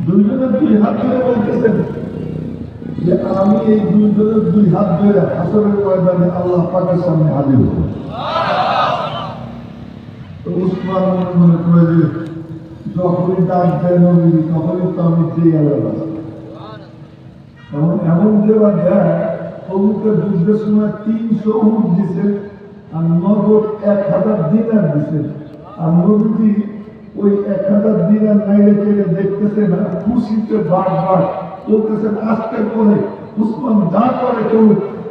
দুইজনের দুই হাত ধরে বলতেছেন যে আমি এই দুইজনের দুই হাত ধরে হাসরের ময়দানে আল্লাহ পাকের সামনে হাজির হব। তো উসমান মনে মনে করে যে যখনই ডাক দেয় নবী তখনই তো আমি যেই আল্লাহ এমন দেওয়া দেয় অমুকের যুদ্ধের সময় 300 উট দিছে আর নগদ 1000 দিনার দিছে। আর নবীজি ওই 1000 দিনার নাইলে কেটে দেখতেছে না, খুশিতে বারবার বলতেছেন আজকে পরে উসমান যা করে কেউ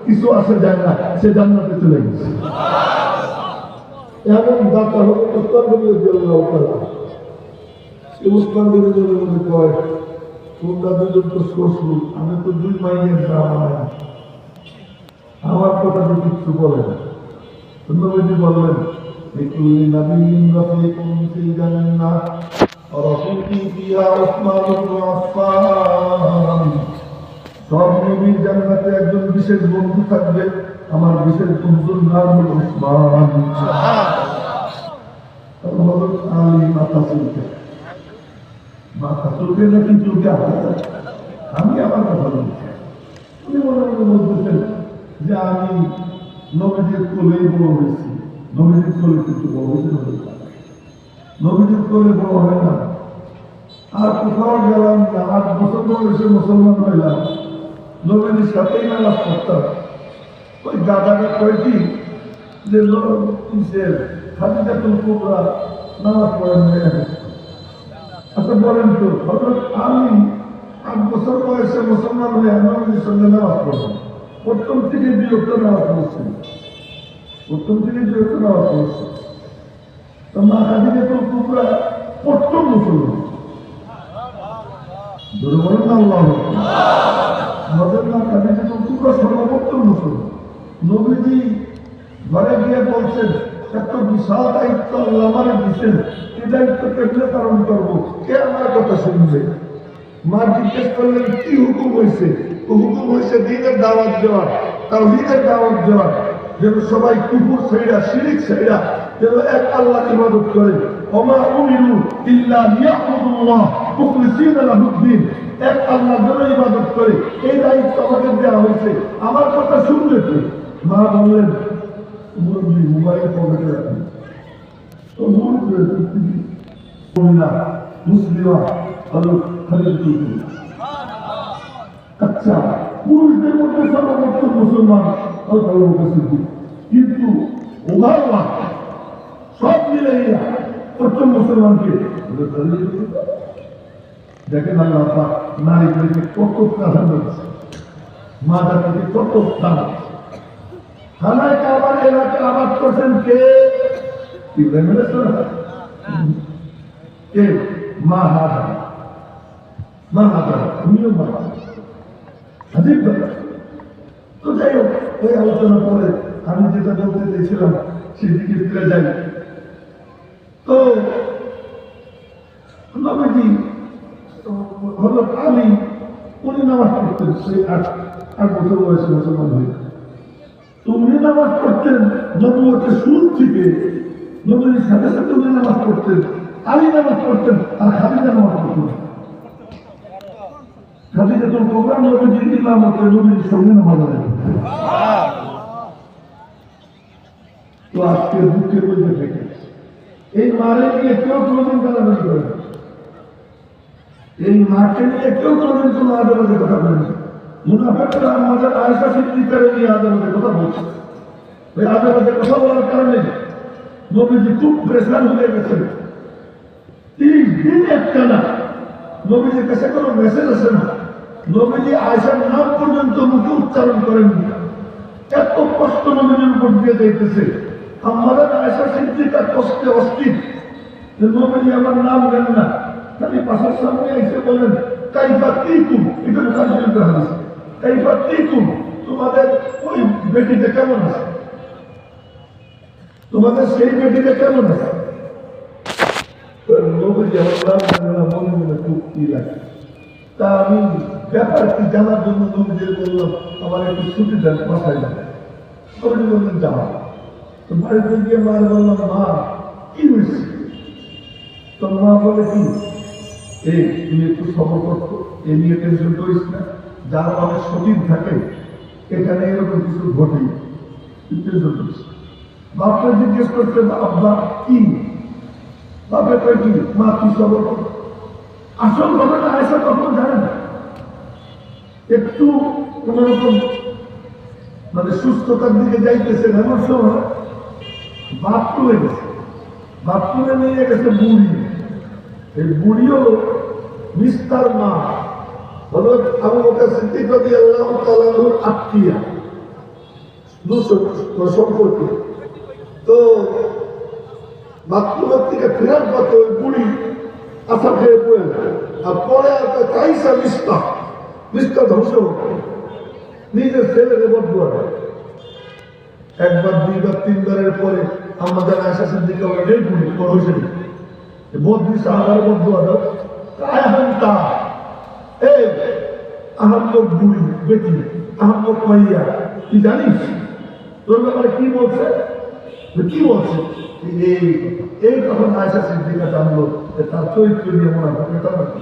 কিছু আসে যায় না, সে জান্নাতে চলে গেছে। এমন দাতা হল উসমান মনে কয় তোমরা দুজন তো শ্বশুর, আমি তো 2 মাইনের জামাই, আমার কথা তো কিচ্ছু বলে না। নবীজি বললেন লিকুল্লি নাবিয়্যিন রাফীকুন ফিল জান্নাহ ওয়া রাফীকি ফিহা উসমান ইবনে আফফান। সব নবীর জান্নাতে একজন বিশেষ বন্ধু থাকবে, আমার বিশেষ বন্ধুর নাম হল উসমান। হযরত আলী মাথা চুলকে নাকি চুলকে আমি আমার কথা বলছি। উনি মনে মনে বলতেছেন যে আমি নবীজির কোলেই বড় হয়েছি, নবীজির কোলে কিছু বড় হয়েছে, নবীজির কোলে বড় হয় না। আর কোথাও গেলাম না, 8 বছর বয়সে মুসলমান হইলাম, নবীজির সাথেই নামাজ পড়তাম। ওই দাদাটা কয়েকটি যে খাদিজাতুল কুবরা নামাজ পড়েন। আচ্ছা বলেন তো, হযরত আলী 8 বছর বয়সে মুসলমান হয়ে নবীজির সঙ্গে নামাজ পড়লেন। প্রথম থেকে বিরক্ত নামাজ পড়ছেন, প্রথম থেকে বিরক্ত নামাজ পড়ছেন। তো মা খাদিজাতুল কুবরা প্রথম মুসলমান। বলেন না আল্লাহু আকবার। আমাদের মা খাদিজাতুল কুবরা সর্বপ্রথম মুসলমান। নবীজি ঘরে গিয়ে বলছেন এত বিশাল দায়িত্ব আল্লাহ আমারে দিচ্ছেন, এই দায়িত্ব কেমনে পালন করবো, কে আমার কথা শুনবে? মা জিজ্ঞেস করলেন কি হুকুম হয়েছে? হুকুম হয়েছে দ্বীনের দাওয়াত দেওয়া, তাওহীদের দাওয়াত দেওয়া, যেন সবাই কুফর ছাইড়া শিরিক ছাইড়া যেন এক আল্লাহর ইবাদত করে। ওমা উমিরু ইল্লা লিয়াবুদুল্লাহ মুখলিসিনা লাহুদ্দিন, এক আল্লাহর জন্য ইবাদত করে, এই দায়িত্ব আমাকে দেওয়া হয়েছে, আমার কথা শুনবে কে? মা বললেন মুরব্বী মোবাইল পকেটে রাখেন। তো মুসলিমা হলো খালিদুল কুবরা। আচ্ছা, পুরুষদের মধ্যে সর্বপ্রথম মুসলমান আবু বকর সিদ্দিক, কিন্তু ওভারঅল সব মিলে প্রথম মুসলমানকে দেখেন আল্লাহ পাক নারীদেরকে কত প্রাধান্য দিচ্ছে, মা জাতিকে কত প্রাধান্য। খানায় কাবার এলাকা আবাদ করছেন কে? ইব্রাহিম আলাইহিস সালাম। কে? মা হাজারা, মা হাজারা, উনিও মা হাজির ব্যাপার। তো যাই হোক, ওই আলোচনা পরে আমি যেটা বলতে চেয়েছিলাম সেদিকে ফিরে যাই। তো নবীজি হযরত আলী উনি নামাজ পড়তেন, সেই 8 বছর বয়সে মুসলমান হয়ে। তো উনি নামাজ পড়তেন নবুয়তের শুরু থেকে, নবীর সাথে সাথে উনি নামাজ পড়তেন, আলী নামাজ পড়তেন, আর খাদিজা নামাজ পড়তেন। খাদিজাতুল কুবরা নবীজির ইমামতে নবীর সঙ্গে নামাজ আদায় করতেন। তো আজকে দুঃখের মধ্যে থেকে এই মারে নিয়ে কেউ কোনোদিন গালাগালি করে না, এই মাকে নিয়ে কেউ কোনোদিন কোনো আদালতে কথা বলে না। মুনাফিকরা আমাদের আয়েশা সিদ্দিকাকে নিয়ে আদালতে কথা বলছে। ওই আদালতে কথা বলার কারণে নবীজি খুব প্রেসার হয়ে গেছেন। 30 দিন একটানা নবীজির কাছে কোনো মেসেজ আসে না, নবীজি আয়েশার নাম পর্যন্ত মুখে উচ্চারণ করেননি। এত কষ্ট নবীজির উপর দিয়ে যাইতেছে। আমাদের আয়েশা সিদ্দিকা কষ্টে অস্থির যে নবীজি আমার নাম নেন না, খালি পাশের সামনে এসে বলেন কাইফা তিকুম, এটা বুখারী শরীফের হাদিস। কাইফা তিকুম, তোমাদের ওই বেটিটা কেমন আছে, তোমাদের সেই বেটিটা কেমন আছে? নবীজি আমার নাম নেন না, মনে মনে খুব কি লাগে। তা আমি ব্যাপারটি জানার জন্য নবীজিকে বললাম আমার একটু ছুটি দেন, বাসায় যাবে। নবীজি বললেন যাওয়া। তো বাড়িতে গিয়ে মায়ের বললাম মা কি হয়েছে? তো মা বলে কি এই তুমি একটু সবর করতো, এ নিয়ে টেনশন করিস না, যার অনেক সতীন থাকে এখানে এরকম কিছু ঘটে, টেনশন করিস। বাপকে জিজ্ঞেস করতে, আব্বা কি? বাপে কয় কি? মা কি সবর করো? আসল ঘটনা আয়সা কখনো জানে না। একটু কোনোরকম মানে সুস্থতার দিকে যাইতেছেন, এমন সময় বাথরুমে গেছে, বাথরুমে নিয়ে গেছে বুড়ি। এই বুড়িও মিস্টার মা হযরত আবু বকর সিদ্দিক রাদিয়াল্লাহু তাআলা আনহুর আত্মীয়া সম্পর্কে। তো বাথরুমের থেকে ফেরার পথে ওই বুড়ি আশা খেয়ে পড়ে যায়, আর পরে আর কাইসা মিস্টার ধ্বংস নিজের ছেলেকে বদুয়া দেয়। একবার, দুইবার, তিনবারের পরে আমাদের আয়সা সিদ্দিকা বলে বুড়ি বড় হয়েছে বদলি সাহাবার বদুয়া দাও কায়হান্তা এই আহম্মক বুড়ি বেটি, আহম্মক মাইয়া, কি জানিস তোর ব্যাপারে কি বলছে? কি বলছে? এই তখন আয়সা সিদ্দিকা জানলো যে তার চরিত্র নিয়ে মনে হয় এটা নাকি।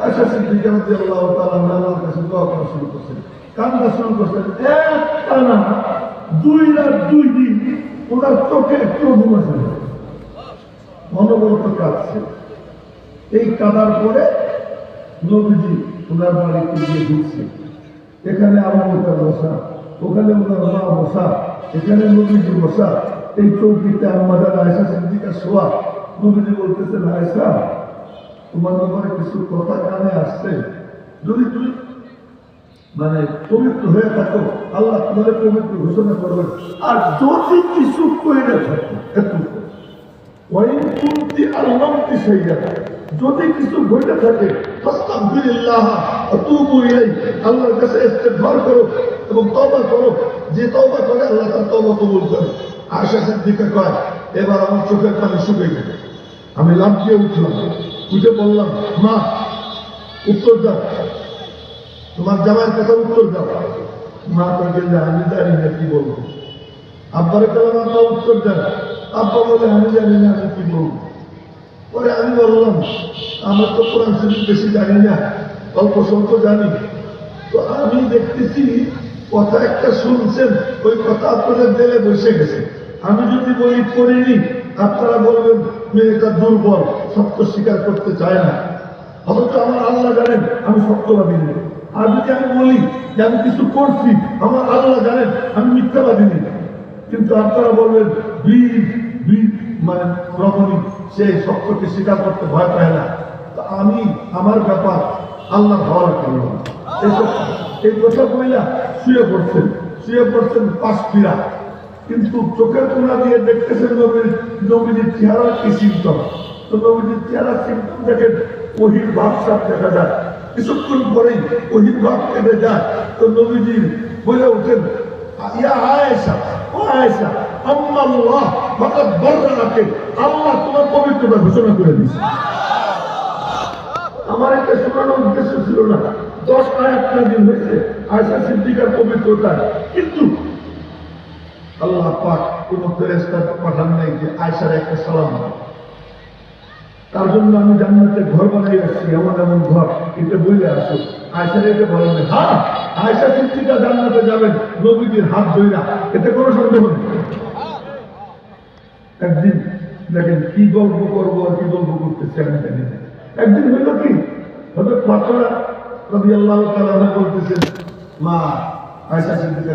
আয়সা সিদ্দিকা রাদিয়াল্লাহু তাআলা আল্লাহর কাছে দোয়া করা শুরু করছেন, কান্না শুরু করছেন। একটানা 2 রাত 2 দিন ওনার চোখে একটু ঘুম আসে না, অনবরত কাঁদছে। এই কাঁদার পরে নবীজি ওনার বাড়িতে গিয়ে ঢুকছে। এখানে আমার ওটার বসা, ওখানে ওনার মা বসা, এখানে নবীজি বসা। এই চৌকিতে আমাদের আয়সা সিদ্দিকা শোয়া। নবীজি বলতেছেন, আয়সা তোমার ব্যাপারে কিছু কথা কানে আসছে, যদি তুমি মানে পবিত্র হয়ে থাকো আল্লাহ তোমাদের পবিত্র ঘোষণা করবেন। আর যদি কিছু করে থাকো একটু যদি কিছু ঘটে থাকে আল্লাহর কাছে ইস্তেগফার করো এবং তওবা করো। যে তওবা করে আল্লাহ তার তওবা কবুল করে। আয়েশা সিদ্দিকা কয়, এবার আমার চোখের পানি শুকিয়ে গেল। আমি লাফ দিয়ে উঠলাম, উঠে বললাম, মা উত্তর দাও, তোমার জামাইয়ের কথা উত্তর দাও। মা কয়ে যে আমি জানি না কি বলবো। আব্বারে বললাম, আব্বা উত্তর দেন। আব্বা বলে আমি জানি না আমি কি বলবো। পরে আমি বললাম, আমার তো কোরআন শরীফ বেশি জানি না, অল্প স্বল্প জানি। তো আমি দেখতেছি কথা একটা শুনছেন, ওই কথা আপনাদের দিলে বসে গেছে। আমি যদি বলি করিনি, আপনারা বলবেন মেয়েটা দুর্বল, সত্য স্বীকার করতে চায় না। অথচ আমার আল্লাহ জানেন আমি সত্যবাদী নেই। আর যদি আমি বলি যে আমি কিছু করছি, আমার আল্লাহ জানেন আমি মিথ্যাবাদী নেই। কিন্তু আপনারা বলবেন মানে রমণী সে সত্যকে স্বীকার করতে ভয় পায় না। তো আমি আমার ব্যাপার আল্লাহ ভালো করলাম। এই কথা বইলা শুয়ে পড়ছেন পাশ ফিরা, কিন্তু চোখের কোনা দিয়ে দেখতেছেন নবীজির চেহারার কি সিমটম। তো নবীজির চেহারার সিমটম দেখেন ওহির ভাব সাপ দেখা যায়। কিছুক্ষণ পরেই ওহির ভাব কেটে যায়। তো নবীজি বলে ওঠেন, ইয়া আয়েশা, ও আয়েশা, আল্লাহ ফাকাদ বাররাকে, আল্লাহ তোমার পবিত্রতা ঘোষণা করে দিয়েছে। আমার একটা শোনানোর উদ্দেশ্য ছিল না। 10 আয়াত নাযিল হয়েছে আয়েশা সিদ্দিকার পবিত্রতা, কিন্তু আল্লাহ পাক কোন ফেরেশতা পাঠান নাই যে আয়েশার একটা সালাম দাও। তার জন্য আমি জান্নাতে ঘর বানাই রাখছি, এমন এমন ঘর, এটা বলে আসো। আয়েশার এটা বলেন না। হ্যাঁ, আয়েশা সিদ্দিকা জান্নাতে যাবেন নবীজির হাত ধইরা, এতে কোনো সন্দেহ নেই। একদিন দেখেন কি গল্প করবো আর কি গল্প করতেছে আমি জানি না। একদিন হইল কি, হয়তো ফাতেমা রাদিয়াল্লাহু তাআলা বলতেছেন, মা আয়েশা সিদ্দিকা